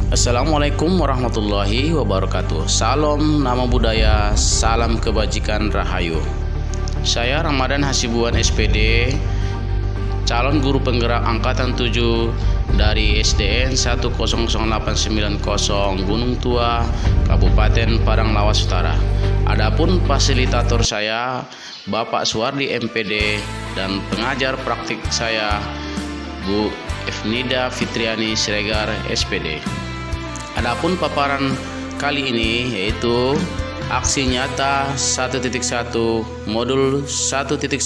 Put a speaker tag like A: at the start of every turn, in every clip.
A: Assalamualaikum warahmatullahi wabarakatuh. Salam nama budaya, salam kebajikan rahayu. Saya Ramadan Hasibuan SPD, calon guru penggerak angkatan 7 dari SDN 100890 Gunung Tua, Kabupaten Padang Lawas Utara. Adapun fasilitator saya Bapak Suwardi MPD dan pengajar praktik saya Bu Efnida Fitriani Siregar SPD. Adapun paparan kali ini yaitu aksi nyata 1.1 modul 1.1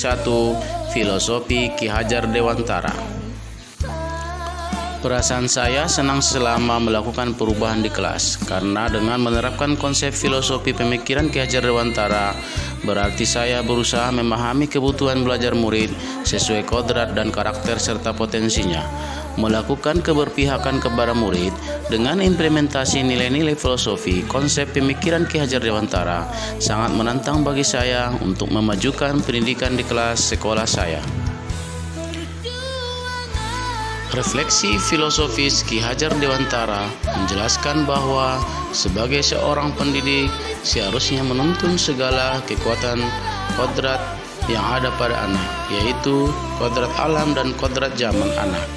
A: filosofi Ki Hajar Dewantara. Perasaan saya senang selama melakukan perubahan di kelas, karena dengan menerapkan konsep filosofi pemikiran Ki Hajar Dewantara berarti saya berusaha memahami kebutuhan belajar murid sesuai kodrat dan karakter serta potensinya, melakukan keberpihakan kepada murid dengan implementasi nilai-nilai filosofi konsep pemikiran Ki Hajar Dewantara sangat menantang bagi saya untuk memajukan pendidikan di kelas sekolah saya. Refleksi filosofis Ki Hajar Dewantara menjelaskan bahwa sebagai seorang pendidik seharusnya menuntun segala kekuatan kodrat yang ada pada anak, yaitu kodrat alam dan kodrat zaman anak.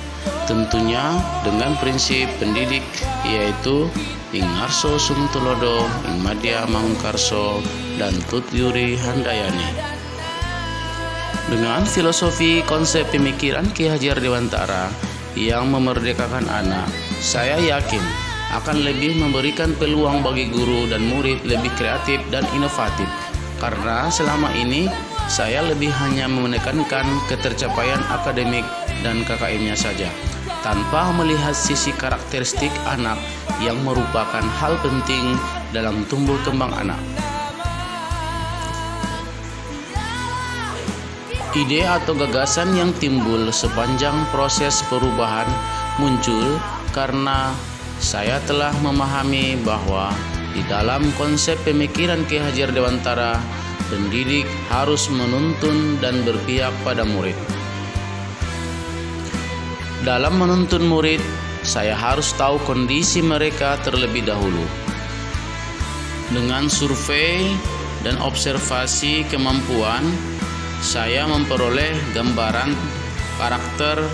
A: Tentunya dengan prinsip pendidik yaitu ing ngarso sum tulodo, ing madya mangkarso, dan tut yuri handayani. Dengan filosofi konsep pemikiran Ki Hajar Dewantara yang memerdekakan anak, saya yakin akan lebih memberikan peluang bagi guru dan murid lebih kreatif dan inovatif, karena selama ini saya lebih hanya menekankan ketercapaian akademik dan KKM-nya saja, tanpa melihat sisi karakteristik anak yang merupakan hal penting dalam tumbuh kembang anak. Ide atau gagasan yang timbul sepanjang proses perubahan muncul karena saya telah memahami bahwa di dalam konsep pemikiran Ki Hajar Dewantara, pendidik harus menuntun dan berpihak pada murid. Dalam menuntun murid, saya harus tahu kondisi mereka terlebih dahulu. Dengan survei dan observasi kemampuan, saya memperoleh gambaran karakter,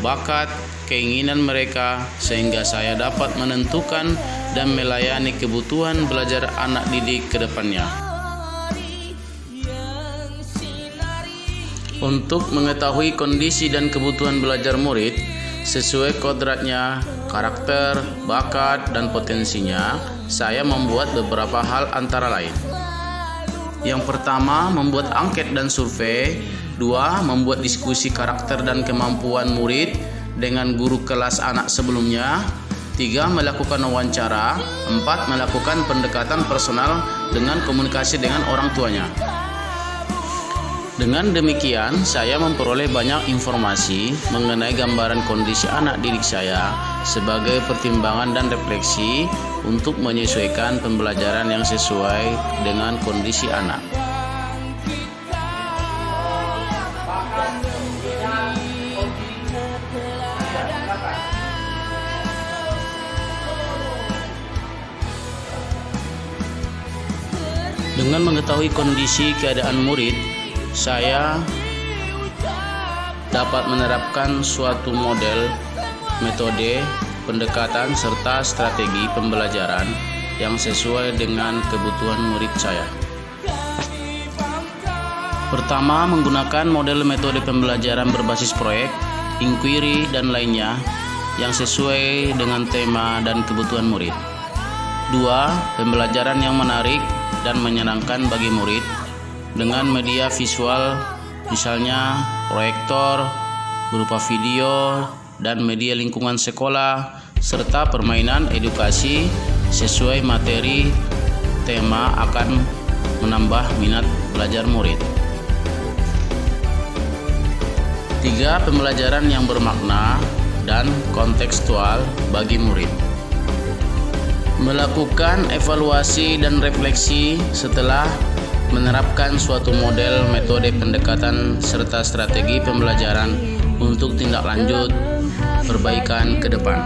A: bakat, keinginan mereka sehingga saya dapat menentukan dan melayani kebutuhan belajar anak didik ke depannya. Untuk mengetahui kondisi dan kebutuhan belajar murid sesuai kodratnya, karakter, bakat, dan potensinya, saya membuat beberapa hal antara lain. Yang pertama, membuat angket dan survei. 2. Membuat diskusi karakter dan kemampuan murid dengan guru kelas anak sebelumnya. 3. Melakukan wawancara. 4. Melakukan pendekatan personal dengan komunikasi dengan orang tuanya. Dengan demikian, saya memperoleh banyak informasi mengenai gambaran kondisi anak didik saya sebagai pertimbangan dan refleksi untuk menyesuaikan pembelajaran yang sesuai dengan kondisi anak. Dengan mengetahui kondisi keadaan murid, saya dapat menerapkan suatu model, metode, pendekatan, serta strategi pembelajaran yang sesuai dengan kebutuhan murid saya. Pertama, menggunakan model metode pembelajaran berbasis proyek, inquiry, dan lainnya yang sesuai dengan tema dan kebutuhan murid. 2. Pembelajaran yang menarik dan menyenangkan bagi murid dengan media visual, misalnya proyektor berupa video dan media lingkungan sekolah, serta permainan edukasi sesuai materi tema akan menambah minat belajar murid. 3. Pembelajaran yang bermakna dan kontekstual bagi murid. Melakukan evaluasi dan refleksi setelah menerapkan suatu model, metode pendekatan, serta strategi pembelajaran untuk tindak lanjut perbaikan ke depan.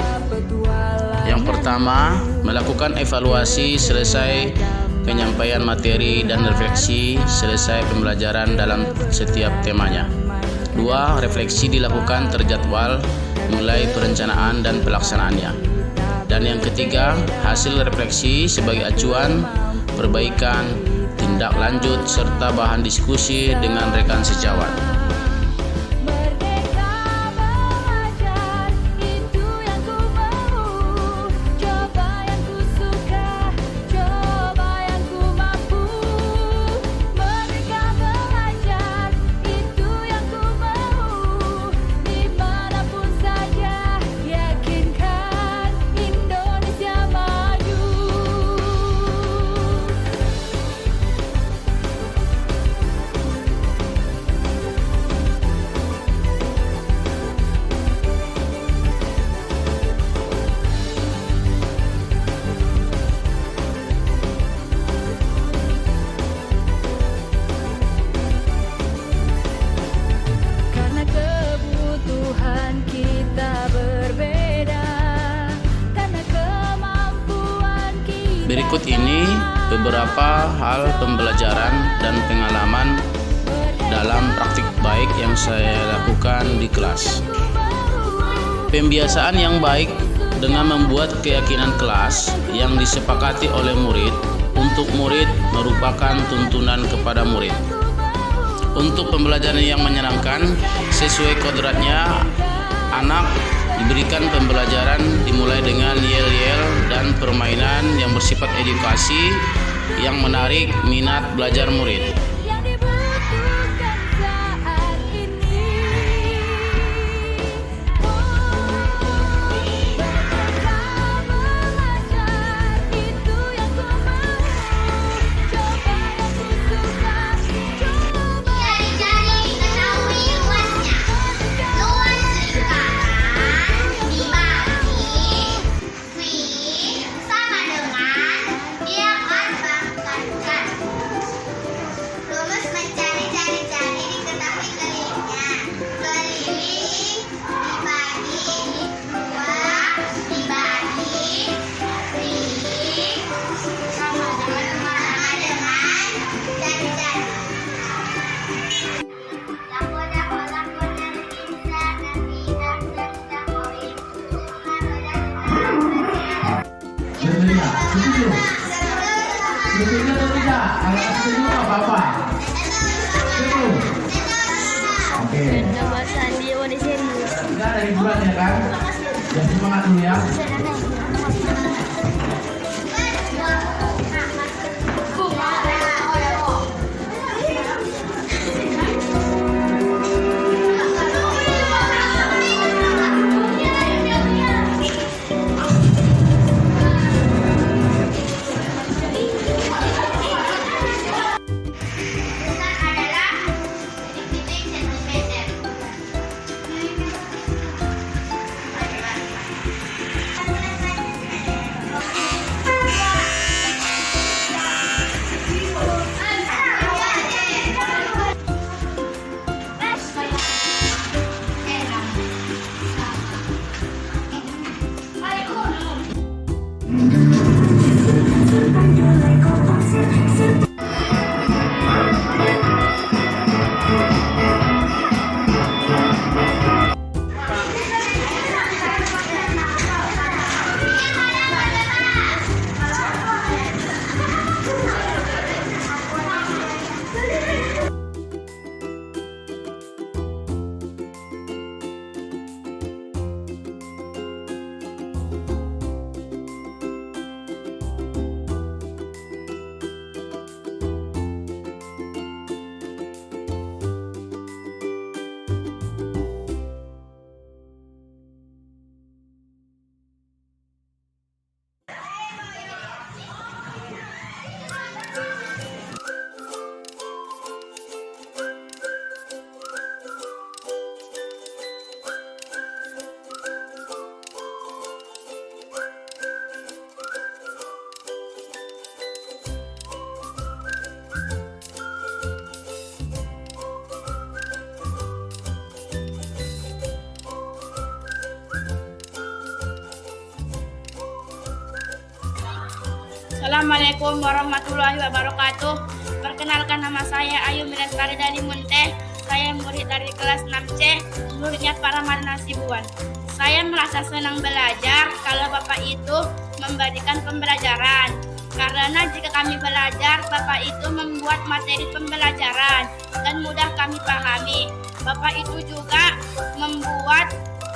A: Yang pertama, pertama, melakukan evaluasi selesai penyampaian materi dan refleksi selesai pembelajaran dalam setiap temanya. 2. Refleksi dilakukan terjadwal mulai perencanaan dan pelaksanaannya. Dan yang ketiga, hasil refleksi sebagai acuan, perbaikan, tindak lanjut, serta bahan diskusi dengan rekan sejawat. Berikut ini beberapa hal pembelajaran dan pengalaman dalam praktik baik yang saya lakukan di kelas. Pembiasaan yang baik dengan membuat keyakinan kelas yang disepakati oleh murid untuk murid merupakan tuntunan kepada murid. Untuk pembelajaran yang menyenangkan sesuai kodratnya, anak diberikan pembelajaran dimulai dengan yel-yel dan permainan yang bersifat edukasi yang menarik minat belajar murid.
B: Setuju atau tidak? Kalau setuju nggak apa-apa. Setuju. Oke. Sudah dari bulan ya kan? Ya semangat dulu ya.
C: Assalamualaikum warahmatullahi wabarakatuh. Perkenalkan, nama saya Ayu Milestari dari Munteh. Saya murid dari kelas 6C, muridnya Pak Ramadan Hasibuan. Saya merasa senang belajar kalau Bapak itu memberikan pembelajaran. Karena jika kami belajar, Bapak itu membuat materi pembelajaran dan mudah kami pahami. Bapak itu juga membuat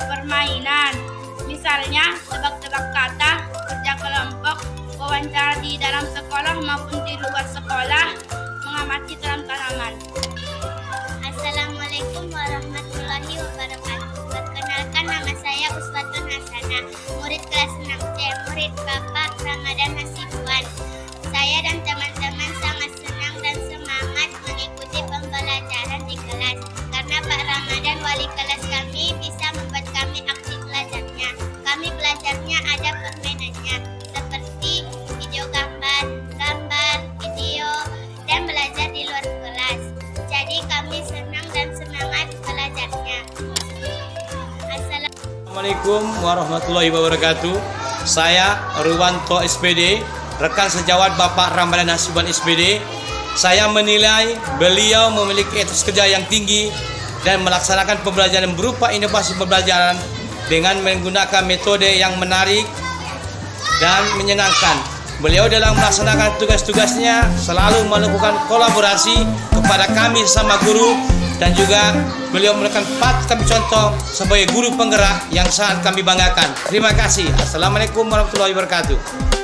C: permainan. Misalnya, tebak-tebak kata, kerja kelompok, wawancara di dalam sekolah maupun di luar sekolah, mengamati tanaman.
D: Assalamualaikum warahmatullahi wabarakatuh. Perkenalkan, nama saya Uswatun Hasanah, murid kelas 6C, murid Bapak Ramadan Hasibuan. Saya dan teman-teman sangat senang dan semangat mengikuti pembelajaran di kelas karena Pak Ramadan, wali kelas kami, bisa membuat kami aktif belajarnya. Kami belajarnya ada permainannya seperti video gambar, video, dan belajar di luar kelas. Jadi kami senang dan semangat belajarnya.
E: Assalamualaikum warahmatullahi wabarakatuh. Saya Ruwanto SPD, rekan sejawat Bapak Ramadan Hasibuan SPD. Saya menilai beliau memiliki etos kerja yang tinggi dan melaksanakan pembelajaran berupa inovasi pembelajaran dengan menggunakan metode yang menarik dan menyenangkan. Beliau dalam melaksanakan tugas-tugasnya selalu melakukan kolaborasi kepada kami sama guru, dan juga beliau merupakan patut kami contoh sebagai guru penggerak yang sangat kami banggakan. Terima kasih. Assalamualaikum warahmatullahi wabarakatuh.